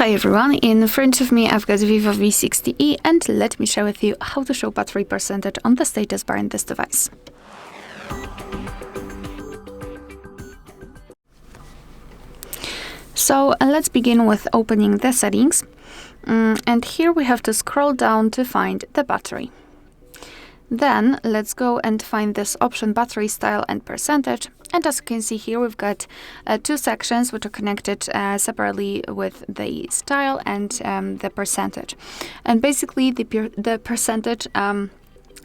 Hi everyone, in front of me I've got VIVO V60E and let me share with you how to show battery percentage on the status bar in this device. So let's begin with opening the settings, and here we have to scroll down to find the battery. Then let's go and find this option battery style and percentage, and as you can see here we've got two sections which are connected separately with the style and the percentage. And basically the percentage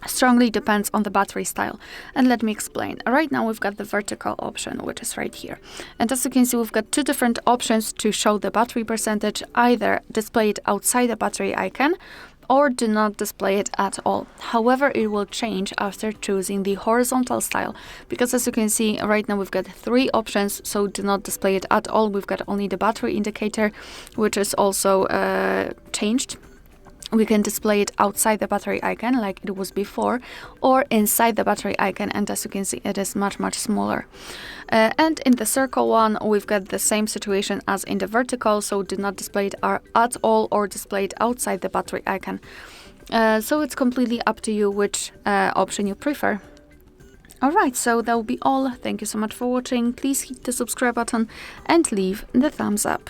strongly depends on the battery style. And let me explain. Right now we've got the vertical option, which is right here. And as you can see, we've got two different options to show the battery percentage: either display it outside the battery icon or do not display it at all. However, it will change after choosing the horizontal style, because as you can see right now we've got three options. So do not display it at all, we've got only the battery indicator, which is also changed. We can display it outside the battery icon like it was before, or inside the battery icon, and as you can see it is much smaller. And in the circle one we've got the same situation as in the vertical, so do not display it at all or display it outside the battery icon. So it's completely up to you which option you prefer. Alright, so that will be all. Thank you so much for watching. Please hit the subscribe button and leave the thumbs up.